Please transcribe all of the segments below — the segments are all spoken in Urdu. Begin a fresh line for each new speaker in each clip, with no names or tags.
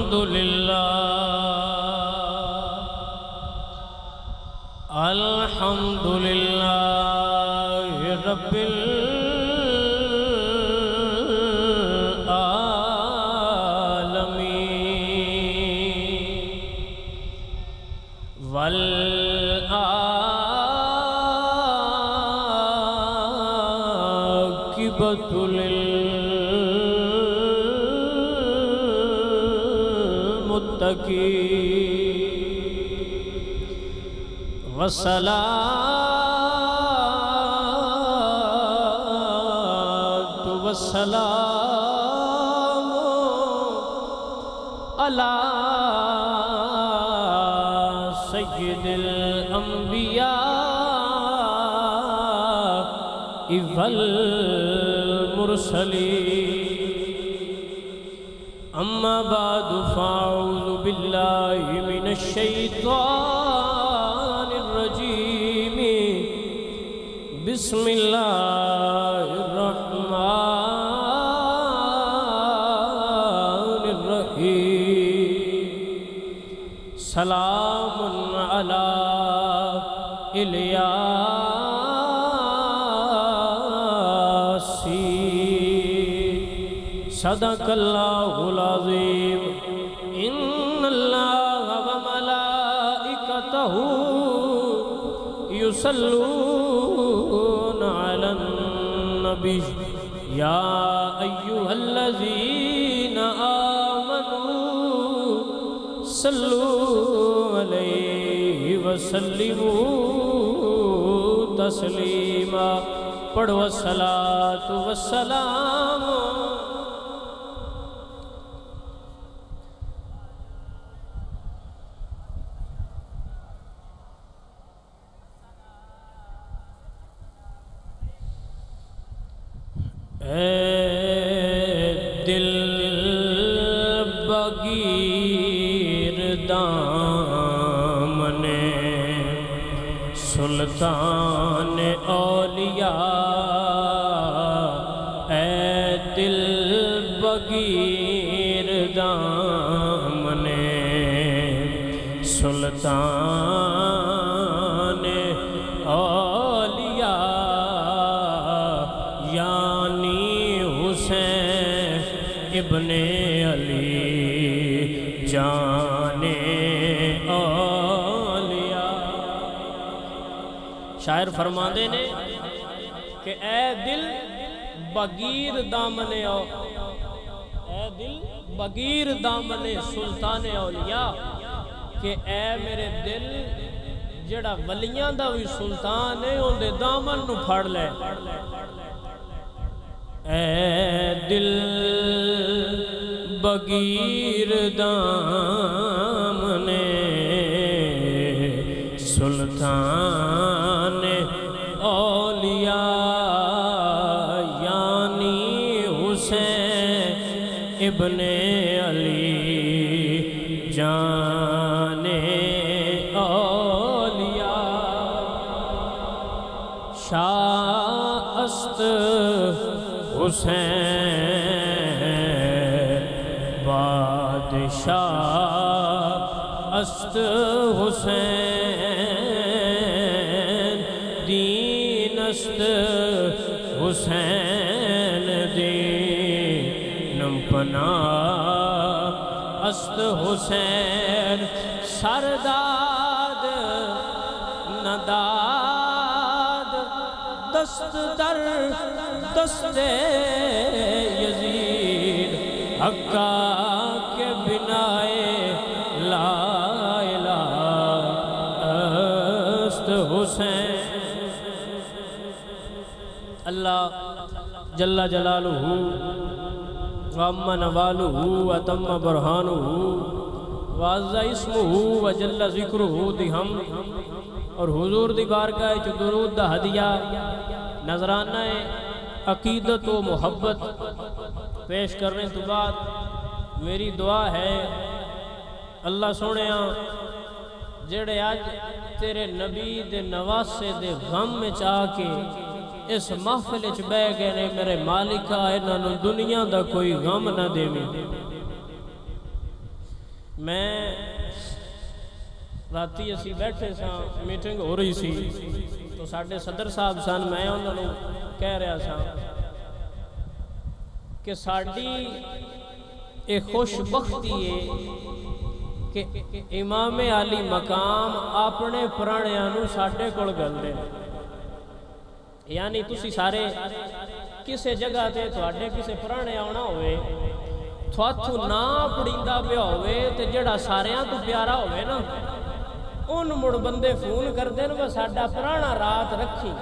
الحمدللہ رب العالمین والعاقبۃ للمتقین والصلاة والسلام على سید الانبیاء والمرسلین اما بعد فاعوذ باللہ من الشیطان الرجیم بسم اللہ الرحمن الرحیم سلام علی الیاسین صدق اللہ العظیم ان اللہ وملائکتہ یصلون علی النبی یا ایہا الذین آمنوا صلوا علیہ وسلموا تسلیما پڑھو الصلاۃ والسلام اے دل بگیر دامن سلطان اولیاء اے دل بگیر دامن سلطان اولیاء ابن علی جان اولیاء شاعر فرماندے نے کہ اے دل بگیر دامن اے دل بگیر دامن سلطان اولیاء کہ اے میرے دل جڑا ولیاں دا بھی سلطان ہے ان دے دامن نو پھڑ لے اے دل بگیر دامن سلطان اولیاء یعنی حسین ابن علی جان اولیاء شاہ است حسین بادشاہ است حسین دین است حسین دینم پناہ است حسین سرداد نداد دست در دست یزید حقا کے بنائے لا الہ است حسین اللہ جل جلالہ وعم نوالہ وتم برہانہ وعز اسمہ وجل ذکرہ دی ہم اور حضور دی بارگاہ چ درود دا ہدیہ نظرانہ عقیدت و محبت پیش کرنے تو بعد میری دعا ہے اللہ سونیا جڑے آج تیرے نبی دے نواسے دے غم میں چاہ کے اس محفل وچ بہ گئے نے میرے مالکا انہاں نوں دنیا دا کوئی غم نہ دیویں۔ میں راتی اسی بیٹھے ساں میٹنگ ہو رہی سی تو ساڈے صدر صاحب سن، میں انہاں نوں کہہ رہا ساں کہ ساڈی ایک خوش بختی ہے کہ امام علی مقام اپنے پرانیاں نوں ساڈے کول گلدے، یعنی تسی سارے کسے جگہ تے تواڈے کسے پرانے آنا ہوئے تھواتھو نا پڑیندا پیا ہوئے تے جڑا ساریاں تو پیارا ہوئے نا ان مڑ بندے فون کر دین وہ ساڈا پرانا رات رکھی،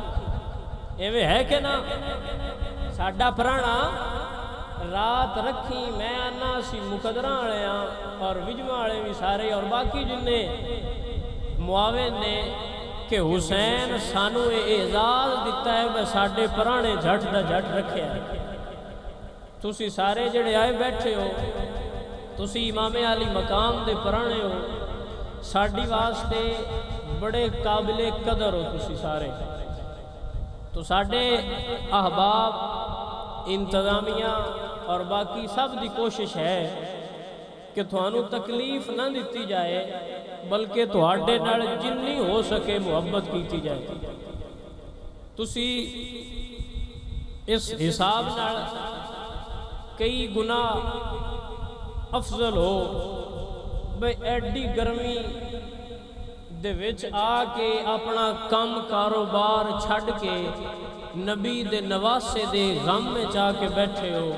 ایویں ہے کہ نا ساڈا پرانا رات رکھی۔ میں آنا سی مقدرہ والے ہاں اور وجمہ والے بھی سارے اور باقی جننے معاون نے کہ حسین سانو اعزاز دیتا ہے وہ ساڈے پرانے جھٹ دا جھٹ رکھے ہے۔ تسی سارے جڑے آئے بیٹھے ہو تسی امام علی مقام دے پرانے ہو، ساڈی واسطے بڑے قابل قدر ہو تسی سارے۔ تو ساڈے احباب انتظامیہ اور باقی سب دی کوشش ہے کہ تھانوں تکلیف نہ دیتی جائے بلکہ تواڈے نال جنی ہو سکے محبت کیتی جائے۔ تسی اس حساب نال کئی گنا افضل ہو بھئی ایڈی گرمی دے وچ آ کے اپنا کم کاروبار چھڈ کے نبی دے نواسے دے غم میں جا کے بیٹھے ہو۔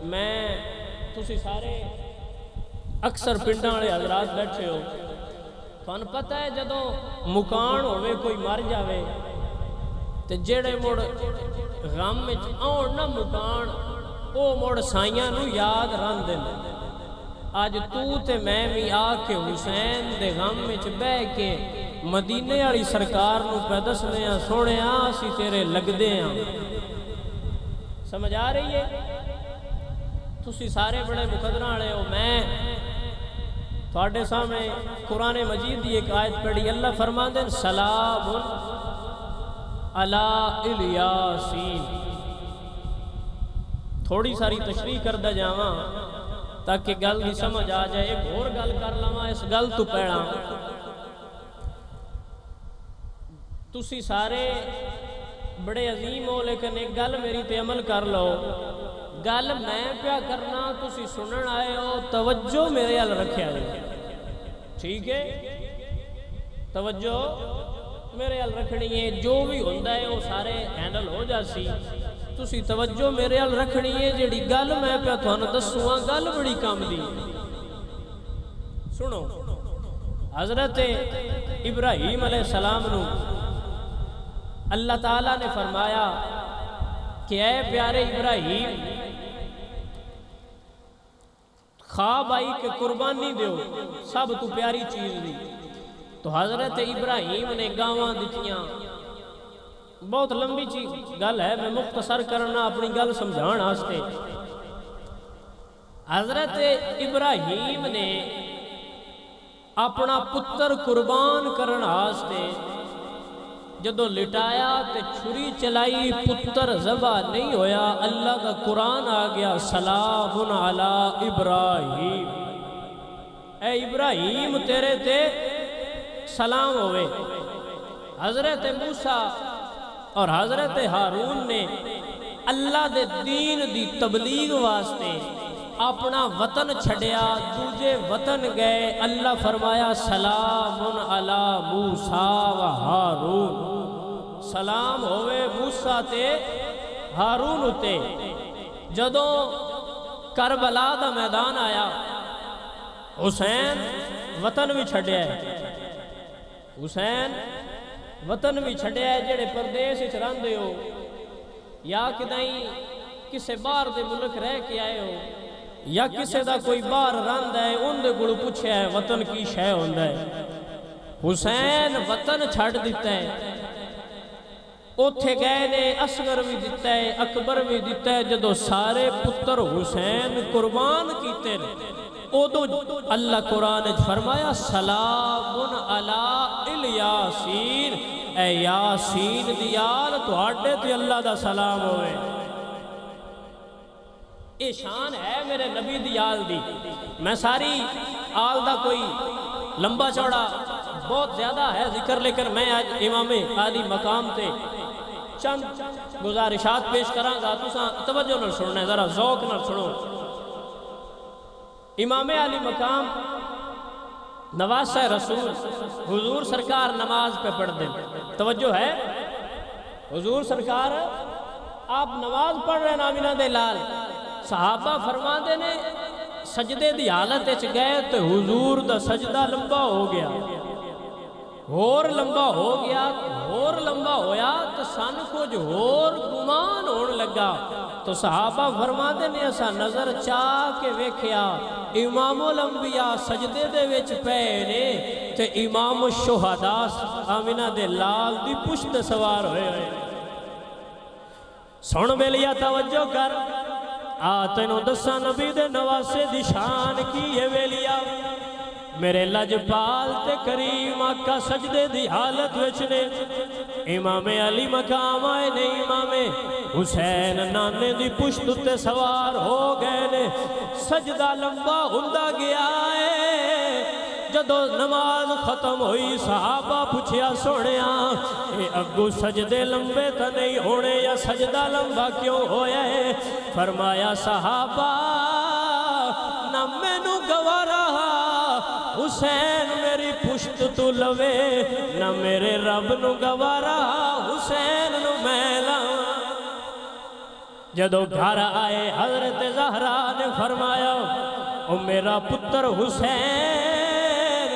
میں تسی سارے اکثر پنڈاں والے حضرات بیٹھے ہو، تھانوں پتہ ہے جدوں مکان ہوئے کوئی مر جاوے تے جڑے مڑ غم وچ آن نہ مکان او مڑ سائیاں نو یاد رہندے نے۔ اج تو تے میں بھی آ کے حسین دے غم وچ بہ کے مدینے والی سرکار نو پہ دسنے ہاں سونے اسی تیرے لگدے ہاں۔ سمجھ آ رہی ہے؟ تسی سارے بڑے مقدراں والے ہو۔ میں تواڈے سامنے قرآن مجید دی ایک آیت پڑھی، اللہ فرماندے ہیں سلام علی الیاسین۔ تھوڑی ساری تشریح کردہ جاواں تاکہ گل بھی سمجھ آ جائے۔ ایک اور گل کر لواں اس گل تو پہلا، تسی سارے بڑے عظیم ہو لیکن ایک گل میری تے عمل کر لو۔ گل میں پیا کرنا تسی سنن آئے ہو، توجہ میرے حال رکھیا جائے، ٹھیک ہے؟ توجہ میرے حال رکھنی ہے، جو بھی ہوندہ ہے وہ سارے ہینڈل ہو جاسی۔ تسی توجہ میرے حال رکھنی ہے، جڑی گل میں پیا تھانوں دسواں گل بڑی کام دی۔ سنو، حضرت ابراہیم علیہ السلام نو اللہ تعالیٰ نے فرمایا کہ اے پیارے ابراہیم خواب آئی کہ قربانی دیو سب تو پیاری چیز دی۔ تو حضرت ابراہیم نے گاواں دتیاں، بہت لمبی چیز گل ہے، میں مختصر کرنا اپنی گل سمجھان واسطے۔ حضرت ابراہیم نے اپنا پتر قربان کرن واسطے جدو لٹایا تے چھری چلائی، پتر ذبح نہیں ہویا، اللہ کا قرآن آ گیا سلام علی ابراہیم، اے ابراہیم تیرے تے سلام ہوئے۔ حضرت موسیٰ اور حضرت ہارون نے اللہ دے دین دی تبلیغ واسطے اپنا وطن چھڑیا، دوجے وطن گئے۔ اللہ فرمایا سلام علی موسیٰ و ہارون، سلام ہوئے موسیٰ تے ہارون تے۔ جدوں کربلا دا میدان آیا، حسین وطن بھی چھڑیا ہے، حسین وطن بھی چھڑیا ہے، جڑے پردیس اچ رہندے ہو یا کدائیں کسے باہر دے ملک رہ کے آئے ہو یا کسے دا کوئی باہر رہندا ہے، ان دے گلو پوچھیا ہے وطن کی شے ہوندا ہے۔ حسین وطن چھڑ دیتا ہے، اوتھے گئے نے، اصغر بھی دیتا ہے، اکبر بھی دیتا ہے۔ جدو سارے پتر حسین قربان کیتے نے، ادو اللہ قرآن فرمایا سلام علی الیاسین، اے یاسین دی آل تواڈے تے اللہ دا سلام ہوئے۔ یہ شان ہے میرے نبی دی آل دی۔ میں ساری آل دا کوئی لمبا چوڑا بہت زیادہ ہے ذکر، لیکن میں آج امام عالی مقام تے چند گزارشات پیش کراں گا، تساں توجہ نال سننا ہے، ذرا ذوق نال سنو۔ امام عالی مقام نواسہ رسول حضور سرکار نماز پہ پڑھ دیں، توجہ ہے، حضور سرکار آپ نماز پڑھ رہے آمینہ دے لال، صحابہ فرما دے نے سجدے دی حالت اچ گئے تو حضور دا سجدہ لمبا ہو گیا، اور لمبا ہو گیا، اور لمبا ہویا تو سن کچھ اور گمان ہون لگا، تو صحابہ فرما دے نے ایسا نظر چاہ کے ویکھیا امام الانبیاء سجدے دے وچ پے نے تے امام الشہداء آمینہ دے لال دی پشت سوار ہوئے ہوئے۔ سن بیلیا توجہ کر، تینوں دساں نبی دے نواسے دی شان کی ہے ویلیا، میرے لجپال تے کریم آقا سجدے دی حالت وچ نے، امام علی مقام آئے نے، امام حسین نانے دی پشت تے سوار ہو گئے نے، سجدہ لمبا ہوندا گیا ہے، جدو نماز ختم ہوئی صحابہ پوچھیا سونیا اے اگو سجدے لمبے تا نہیں ہونے یا سجدہ لمبا کیوں ہویا ہے؟ فرمایا صحابہ نہ مینوں گوارا حسین میری پشت تو لوے، نہ میرے رب نو گوارا حسین نو میں لاواں۔ جدو گھر آئے حضرت زہرا نے فرمایا او میرا پتر حسین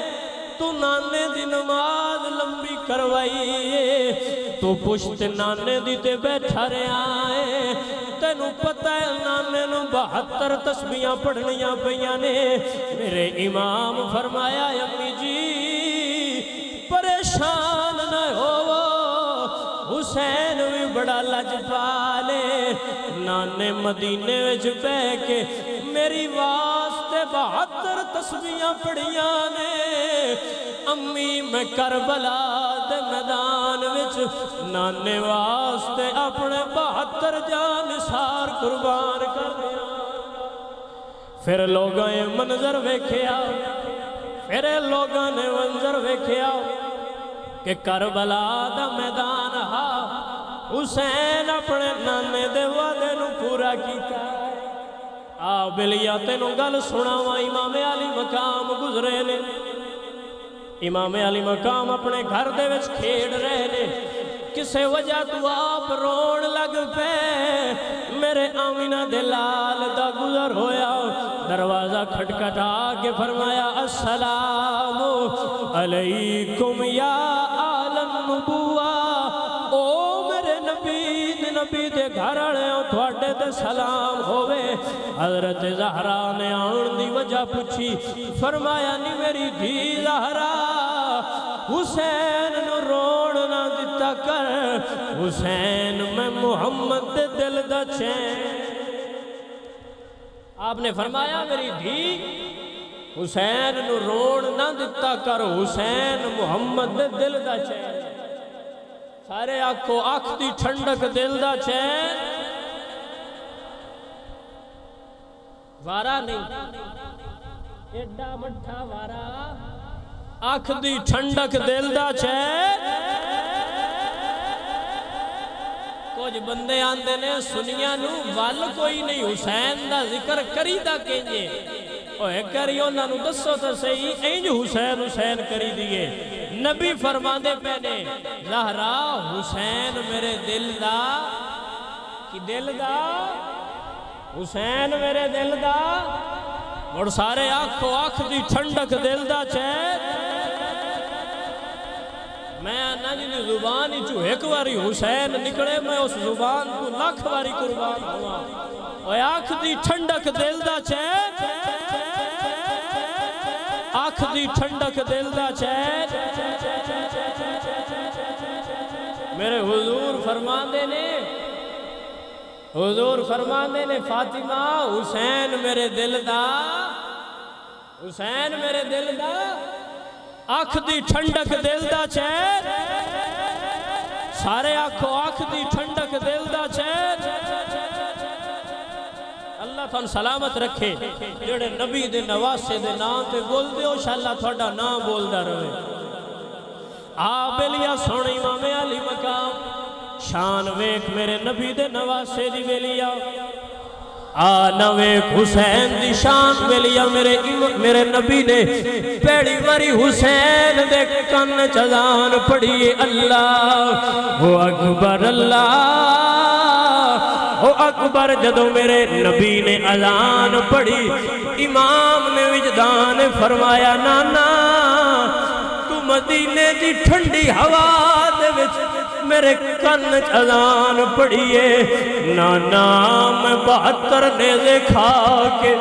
تو نانے دی نماز لمبی کروائی، تو پشت نانے دی تے بیٹھا رہا ہے، تینوں پتہ ہے نانے نو 72 تسبیحاں پڑھنیاں پیاں نے۔ میرے امام فرمایا امی جی پریشان نہ ہو، حسین بھی بڑا لجپالے، نانے مدینے وچ بہ کے میری واسطے 72 تسبیحاں پڑھیاں نے، امی میں کربلا دے میدان وچ نانے واسطے اپنے 72 جان سار قربان کر دیا۔ پھر لوگوں نے منظر ویکھیا، پھر لوگوں نے منظر ویکھیا کہ کربلا دا میدان ہا، حسین اپنے نانے دے وعدے نو پورا کیتا ہے۔ بلیا تینوں گل سناواں، امام علی مقام گزرے نے، امام علی مقام اپنے گھر دے وچ کھیڑ رہے نے، کسے وجہ تو آپ رون لگ پے، میرے آمینہ دے لال دا گزر ہویا، دروازہ کھٹکھٹا کے فرمایا السلام علیکم یا آل النبوہ، او میرے نبی دے گھر آڑے ہوں تھوڑے دے سلام ہوئے۔ حضرت زہرا نے آن دی وجہ پوچھی، فرمایا نہیں میری دھی زہرا حسین نو روڑ نہ دیتا کر، حسین میں محمد دے دل دا چین۔ آپ نے فرمایا میری دھی حسین نو روڑ نہ دیتا کر، حسین محمد دے دل دا چین۔ سارے آنکھو آنکھ دی ٹھنڈک دل دا چین، وارا نہیں ایڈا مٹھا وارا، آنکھ دی ٹھنڈک دل دا چین۔ کچھ بندے آندے نے سنیاں نو وال کوئی نہیں، حسین دا ذکر کری دا کہیں اوہ کری انہاں نو دسو تا صحیح، اینج حسین حسین کری دیئے۔ نبی فرماندے پہنے زہرا حسین میرے دل دا، کی دل دا؟ حسین میرے دل دا، اور سارے آنکھو آنکھ دی ٹھنڈک دل دا چین۔ میں آنا جی زبان ہی چو ایک واری حسین نکڑے، میں اس زبان کو لاکھ واری قربان ہوا، اور آنکھ دی ٹھنڈک دل دا چین، آنکھ دی ٹھنڈک دل دا چین۔ میرے حضور فرماندے نے، حضور فرماندے نے فاطمہ حسین میرے دل دا، حسین میرے دل دا، آنکھ دی ٹھنڈک دل دا چین۔ سارے آنکھو آنکھ دی ٹھنڈک دل دا چین اللہ تھان سلامت رکھے جڑے نبی دے نواسے دے نام تے بول دے ہو شاءاللہ تھوڑا نام بول دا رہے بیلیا سونے امام علی مقام شان ویک میرے نبی دے نواسے دی بیلیا ویک حسین دی شان بیلیا میرے نبی نے پیڑی وری حسین دے کن چزان پڑھیے اللہ ہو اکبر جدو میرے نبی نے اذان پڑھی امام نے وجدان فرمایا نانا تو مدینے دی ٹھنڈی ہوا دے وچ میرے کن اذان پڑھیے نانا میں 72 نیزے کھا کے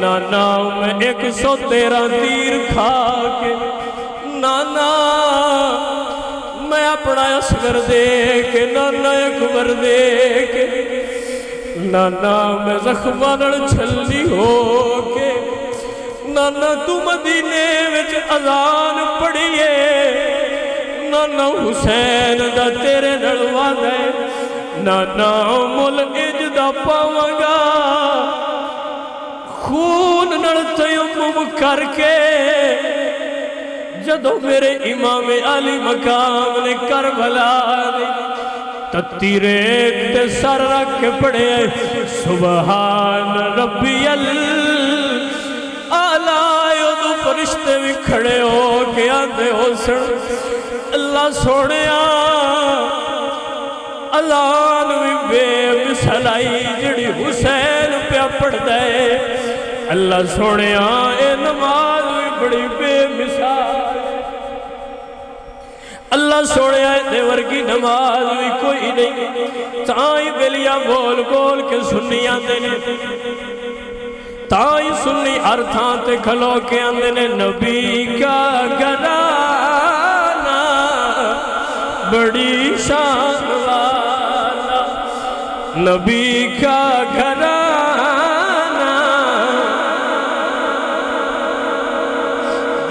نانا میں 113 تیر کھا کے نانا میں اپنا اصغر دے کے نانا اکبر دے کے نانا میں زخمانڑ چھلی ہو کے نانا تو مدینے وچ اذان پڑھیے نانا حسین دا تیرے نڑوا دے نانا مل اجدہ پاونگا خون نڑ تیمم کر کے جدو میرے امام علی مقام نے کربلا دی تتی ریت تے سر رکھ کے پڑے سبحان ربی اعلیٰ دو فرشتے بھی کھڑے ہو کے آدھے ہو سن اللہ سوڑیا اذان بھی بے مثلائی جڑی حسین پہ پڑھ دے اللہ سوڑیا اے نماز بھی بڑی بے مثال اللہ سوڑیا دیور کی نماز بھی کوئی نہیں تائیں بلیا بول بول کے سنی آتے نے تائیں سنی ہر تھان تے کھلو کے آندے نے نبی کا گھرانا بڑی شان والا نبی کا گھرانا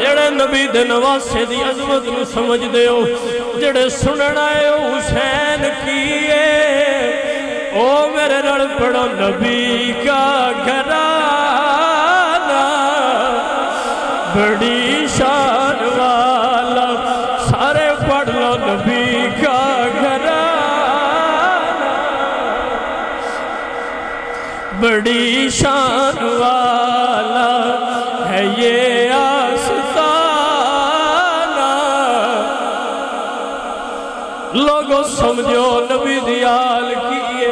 جڑے نبی دے نواسے دی عظمت نو سمجھ دے ہو جڑے سننا ہے حسین کیے او میرے رڑ پڑھو نبی کا گھرانا بڑی شان والا سارے پڑھ لو نبی کا گھرانا بڑی شان والا ہے یہ لوگوں سمجھو نبی دیال کیے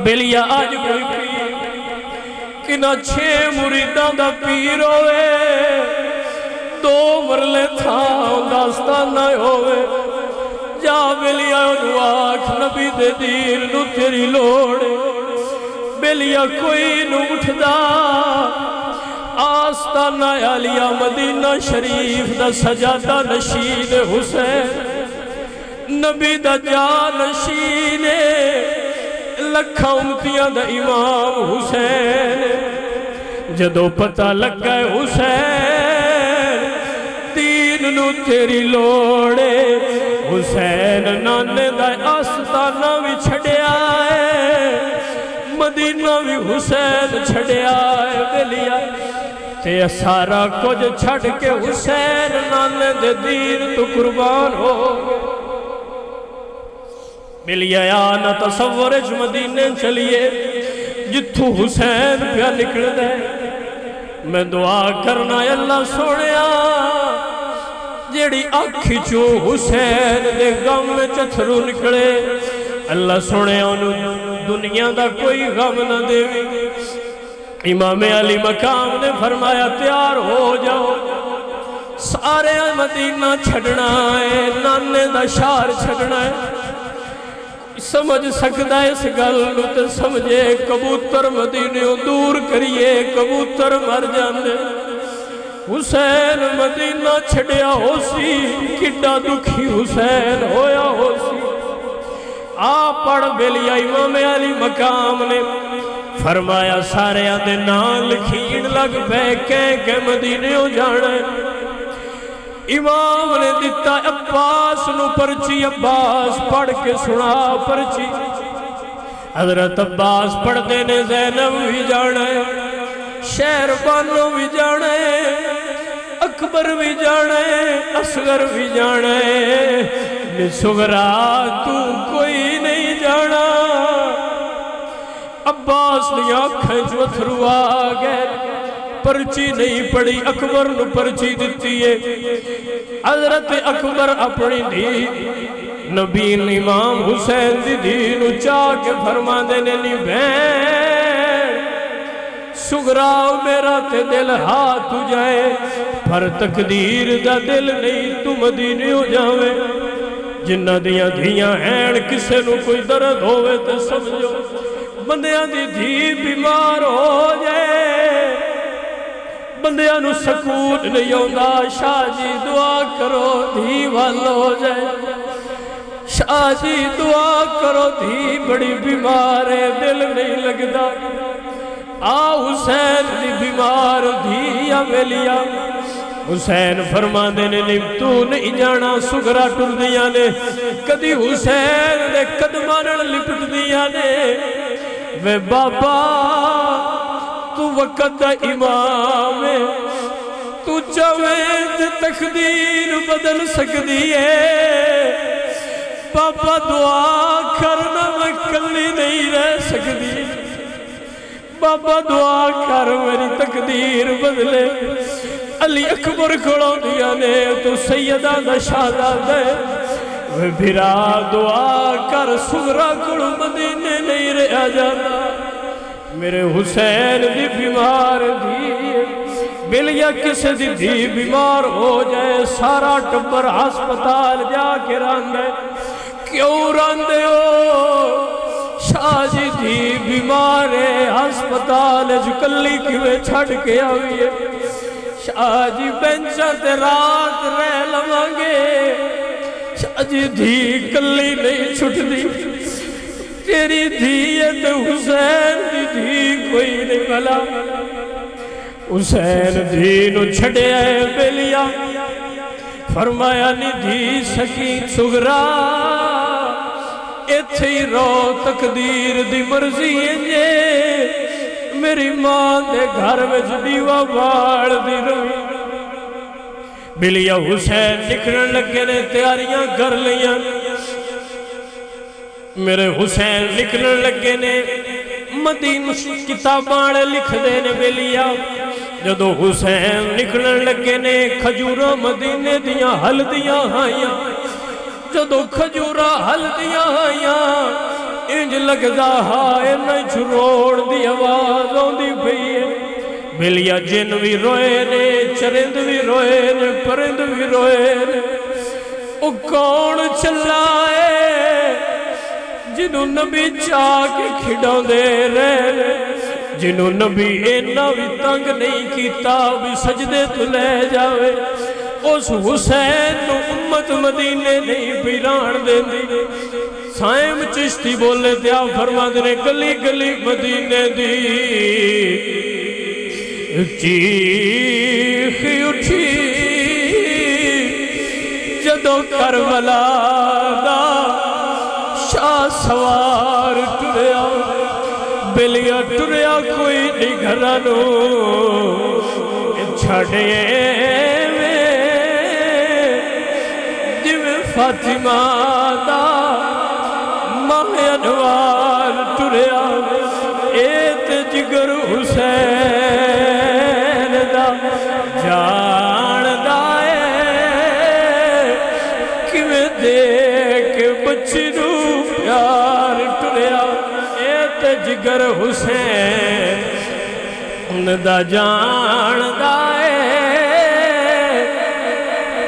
بلیا آج کوئی کیے کہ نہ 6 مریدان دا پیر ہوئے 2 مرلے تھا داستان نہ ہوئے جا بلیا نواک نبی دے دیر نو تیری لوڑے بلیا کوئی نو اٹھدا آستانہ علیہ مدینہ شریف دا سجادہ نشین حسین نبی دا جانشین لکھا امتیاں دا امام حسین جدو پتہ لگا حسین دین نو تیری لوڑے حسین نانے دا آستانہ بھی چھڑیا ہے مدینہ بھی حسین چھڑیا ہے بلیا تے سارا کچھ چھڑ کے حسین نانے دے دین تو قربان ہو ملیا یا نہ تصورش مدینے چلیے جتھو حسین پہ نکل دے میں دعا کرنا اللہ سوڑیا جیڑی آنکھی چو حسین دے غم میں چتھرو نکلے اللہ سوڑیا انہوں دنیا دا کوئی غم نہ دے امام علی مقام نے فرمایا تیار ہو جاؤ سارے مدینہ چھڑنا ہے نانے دا شار چھڑنا ہے سمجھ سکتا ہے اس گل تے سمجھے کبوتر مدینیوں دور کریے کبوتر مر جاندے حسین مدینہ چھڑیا ہو سی کڈا دکھی حسین ہویا ہو سی آپ پڑھ بلیا امام علی مقام نے فرمایا سارے آدھے نام لکھین لگ پہ کہ مدینیوں جانے امام نے دیتا عباس نو پرچی، عباس پڑھ کے سنا پرچی۔ حضرت عباس پڑھ دے نے زینب بھی جانا ہے، شہر بانو بھی جانا ہے، اکبر بھی جانا ہے، اصغر بھی جانا ہے، سغرا تو کوئی نہیں جانا۔ عباس نے آنکھیں جو اتھرو آگئے، پرچی نہیں پڑی، اکبر نو پرچی دیتی ہے۔ حضرت اکبر اپنی دی نبی امام حسین دی دین چاہ کے فرما دینے نہیں بین سغرا میرا تے دل ہاتھ جائے، پر تقدیر دا دل نہیں تو مدینے ہو جاوے۔ جنہ دیاں دھیاں ہیں کسے نو کوئی درد ہوئے تو سمجھو بندیاں دی دھی بیمار ہو جائے، بندیاں نو سکون نہیں ہوندہ، شاہ جی دعا کرو دھی وال ہو جائے، شاہ جی دعا کرو دھی بڑی بیمار ہے دل نہیں لگدا۔ آ حسین دی بیمار دھی آویلیا، حسین فرما دینے نہیں تو نہیں جانا، سغرا ٹر دیا نے کدی حسین دے قدمان لپٹ دیا نے۔ وے بابا تو وقت دا امام ہے، تو چاہے تقدیر بدل سکتی ہے، بابا دعا کرنا میں کلی نہیں رہ سکتی، بابا دعا کر میری تقدیر بدلے۔ علی اکبر کھڑوں دیا نے تو سیدہ دا شہزادہ ہے، بھرا دعا کر سغرا کھڑوں مدینے نہیں رہا جانا، میرے حسین دی بیمار دی بلیا کسی دی دی بیمار ہو جائے سارا ٹبر ہسپتال جا کے راندے، کیوں راندے ہو شاہ جی دی بیمار ہے ہسپتال جکلی کیوے چھڑ کے آئی ہے، شاہ جی بینچہ تے رات رہ لوانگے، شاہ جی دھی کلی نہیں چھٹ دی، تیری دھی ہے تو حسین دی دھی کوئی نہیں بلا۔ حسین دھی نو چھڑے آئے بیلیا، فرمایا نی دھی سکین سغرا ایتھے ہی رو تقدیر دی مرضی ہے، میری ماں دے گھر میں دیوا باڑ دی روی۔ بلیا حسین نکلن لگے نے تیاریاں کر لیاں، میرے حسین نکلن لگے نے مدینہ کتاباں لکھ دے نے بلیا، جدو حسین نکلن لگے نے کھجورہ مدینے دیاں حل دیاں آئیاں، جدو کھجورہ حل دیاں آئیاں انج لگدا ہائے نہ چھروڑ دی آواز ہوندی پئی ہے۔ بلیا جن بھی روئے نے، چرند بھی روئے نے، پرند بھی روئے نے، او کون چلا ہے جنہوں نبی چاہ کے کھڑوں دے رہے، جنہوں نبی اینا بھی تنگ نہیں کیتا بھی سجدے تو لے جاوے، اس حسین نو امت مدینے نہیں پیران دے دی۔ سائم چشتی بولے دیا فرما دینے گلی گلی مدینے دی چیخ اٹھی، جدو کربلا دا شاہ سوار ٹریا، بلیا ٹریا کوئی نہیں گھرانو چھڑے میں جویں فاطمہ دا ماہ انوار ٹریا، ایت جگر حسین دا جان دائے کیویں دیکھ بچی نو پیار ٹریا، ایت جگر حسین دا جان دائے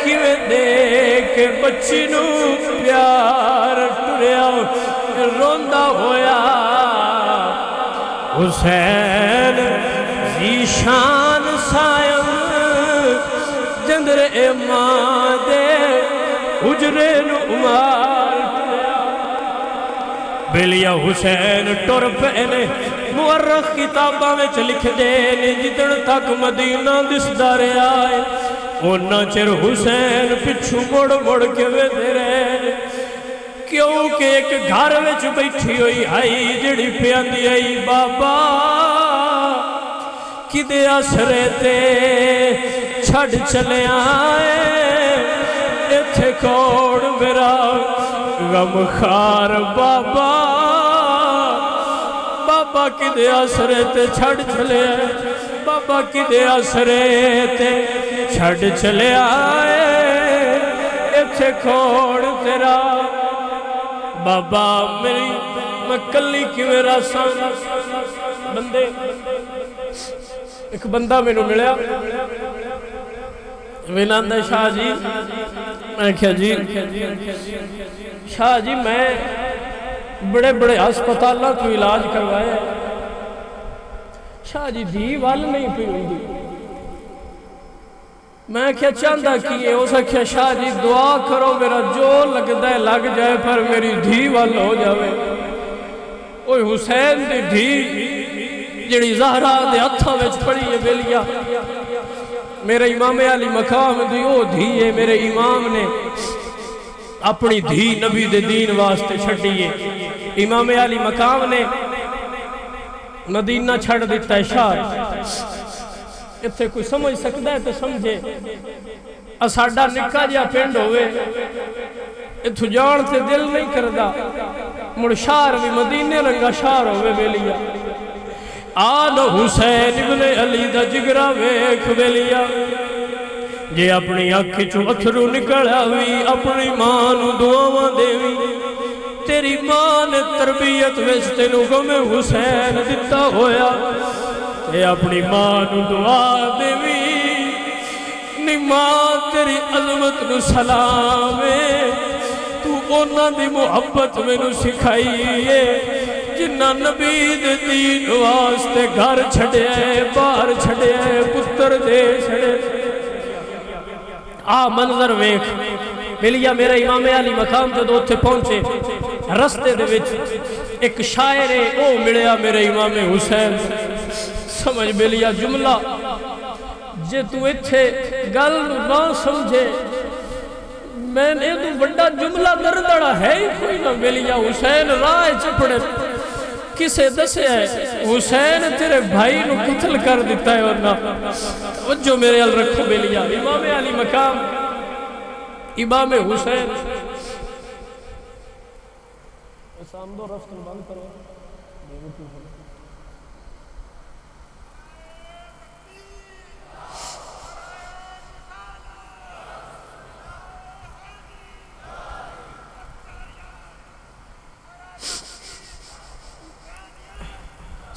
کیویں دیکھ بچی نو پیار ٹریا، روندہ ہویا حسین ذیشان سائم جندر ماں دے حجرے نو مار بلیا حسین ٹر پہنے مورخ کتاباں میں لکھ دے جتن تک مدینہ دسدا رہا ہے، اونا چر حسین پچھو مڑ مڑ کے ویندے رہے کیونکہ ایک گھر وچ بیٹھی ہوئی آئی جڑی پیاندی آئی بابا کدے آسرے تے چھڑ چلے آئے ایتھے کوڑ میرا غمخار بابا بابا کدے آسرے تے چھڑ چلے آئے بابا کدے آسرے تے چھڑ چلے آئے ایتھے کوڑ تیرا بابا میری میں کلی کی میرا سان بندے ایک بندہ میں نے ملیا ویناندہ شاہ جی میں کیا جی شاہ جی میں بڑے بڑے ہسپتالہ تو علاج کروائے شاہ جی دھی وال نہیں پی ہوئی میں کیا چاندہ کیے ہو سکیا شاہ جی دعا کرو میرا جو لگ دے لگ جائے پر میری دھی وال ہو جاوے اوہ حسین دی دھی جڑی زہرہ دے ہتھاں وچ پڑی ہے بیلیا میرے امام علی مقام دی او دھی ہے میرے امام نے اپنی دھی نبی دے دین واسطے چھڑی ہے امام علی مقام نے مدینہ چھڑ دیتا ہے شاہ اتھے کوئی سمجھ سکتا ہے تو سمجھے اساڑا نکا جا پینڈ ہوئے اتھو جان تے دل نہیں کردہ مڑ شار بھی مدینے لنگا شار ہوئے بیلیا آل حسین ابن علی دا جگرہ ویکھ بیلیا جے اپنی آنکھ چو اتھرو نکڑا ہوئی اپنی ماں نو دعاواں دیوی تیری ماں نے تربیت ویستے لوگوں میں حسین دیتا ہویا تے اپنی ماں نو دعا دیوی نی ماں تیری عظمت نو سلامے تو اونا دی محبت میں نو سکھائیے جنہ نبی دے دین واسطے گھر چھڑے باہر چھڑے پتر دے چھڑے منظر ویکھ ملیا میرا امام علی مقام تے دوتے پہنچے رستے دے وچ ایک شاعر او ملیا میرے امام حسین سمجھ ملیا جملہ جے تو اتھے گل نہ سمجھے میں نے تو بڑا جملہ دردڑا ہے ہی کوئی نہ ملیا حسین راہ چپڑے کسے دسے ہے حسین تیرے بھائی نو قتل کر دیتا ہے ورنہ وجہ میرے ال رکھو ملیا امام علی مقام امام حسین سامدو رفت بند کرو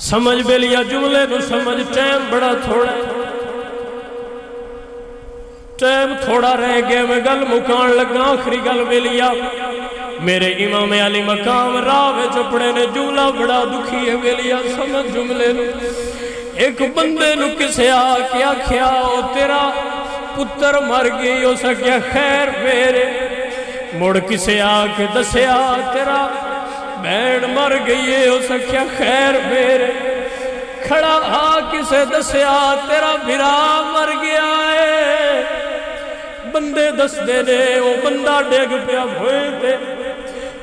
سمجھ بیلیا جملے نو سمجھ ٹائم بڑا تھوڑا ٹائم تھوڑا رہ گیا میں گل مکان لگا آخری گل بیلیا میرے امام علی مقام راوے چپڑے نے جملہ بڑا دکھی ہے بیلیا سمجھ جملے نو ایک بندے نو کسے آکیا کیا او تیرا پتر مر گئی ہو سکیا خیر میرے مڑ کسے آکے دسیا تیرا بین مر گئی ہو سکیا خیر میرے کھڑا کسے دسیا تیرا بھرا مر گیا ہے بندے دس دے نے وہ بندہ ڈیگ پیا ہوئے تھے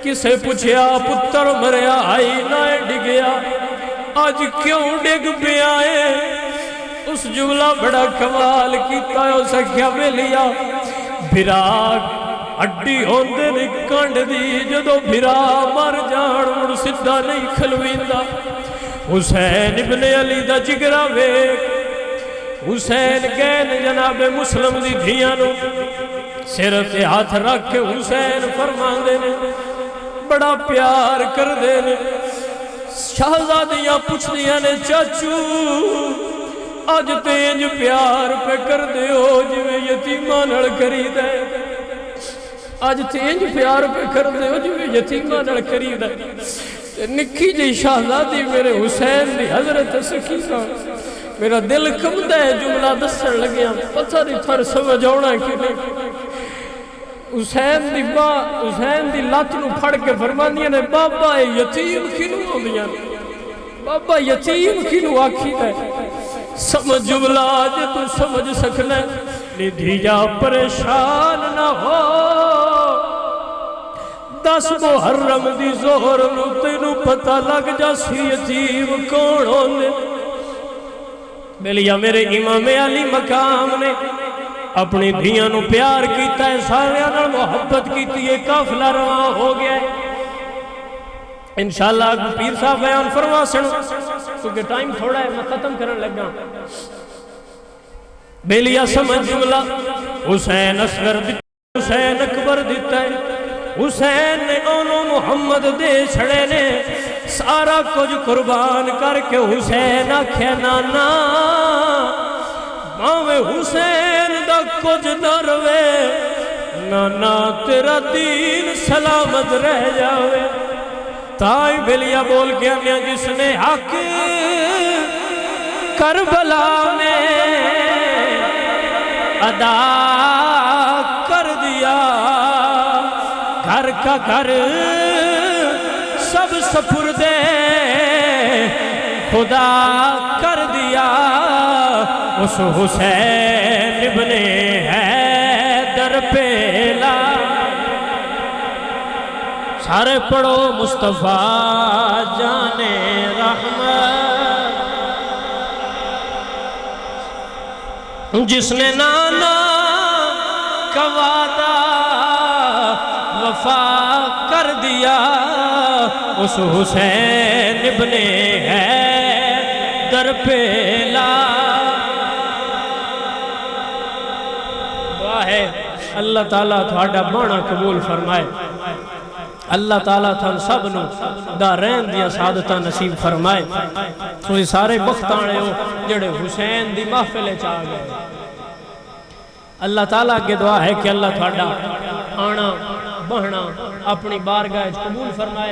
کسے پوچھیا پتر مریا آئی نہ ڈگیا آج کیوں ڈگ پیا ہے اس جملہ بڑا کمال کیتا ہو سکیا بیلیا بھرا اڈی ہوندے نہیں کانڈ دی جدو بھرا مر جان مڑ سدھا نہیں کھلویندہ حسین ابن علی دا جگرہ ویک حسین گین جناب مسلم دی دھیانو سرت ہاتھ رکھ کے حسین فرمان دینے بڑا پیار کر دینے شہزادیاں پوچھ دیا نے چاچو آج تینج پیار پہ کر دے ہو جویں یتیمہ نڑ کری دے آج تینج پیار پہ کر دے ہو جویں یتیمہ نڑ کری دے نکھی جی شہزادی میرے حسین دی حضرت سکینہ میرا دل کم دے جملہ دسر لگیا پتہ نہیں تھر سمجھ ہونا کی نہیں حسین دی ماں حسین دی لات نو پھڑ کے فرمانیاں نے بابا یتیم کینو ہوندیاں بابا یتیم کینو آکھی دے سمجھ جملہ آج تو سمجھ سکنا میری دھیا پریشان نہ ہو 10 محرم دی ظہر نو تینوں پتہ لگ جا سی عجیب کون ہوندے بلیا میرے امام علی مقام نے اپنی دھیاں نو پیار کیتا ہے سارے نال محبت کیتی ہے قافلہ رواں ہو گیا ہے انشاءاللہ پیر صاحب بیان فرما سن کیونکہ ٹائم تھوڑا ہے میں ختم کرنے لگا بیلیا سمجھ جملہ حسین اصغر دیتا حسین اکبر دیتا ہے حسین نے انہوں محمد دے چھڑے نے سارا کچھ قربان کر کے حسین آکھے نانا ماں حسین دا کچھ دروے نانا تیرا دین سلامت رہ جاوے تائی بلیا بول کے آنیا جس نے حق کربلا میں ادا کر دیا گھر کا گھر سب سپرد خدا کر دیا اس حسین ابن حیدر پہلا سارے پڑھو مصطفیٰ جان رحمت جس نے نانا کا وعدہ وفا کر دیا اس حسین ابن حیدر پہلا دعا ہے اللہ تعالیٰ تھوڑا بانا قبول فرمائے اللہ تعالیٰ تھا سب نو دا رہن دیا سعادتہ نصیب فرمائے تو سارے بختانے ہو جڑے حسین دی محفلے چاہ گئے اللہ تعالیٰ کے دعا ہے کہ اللہ تھوڑا آنا بہنا اپنی بارگاہ قبول فرمائے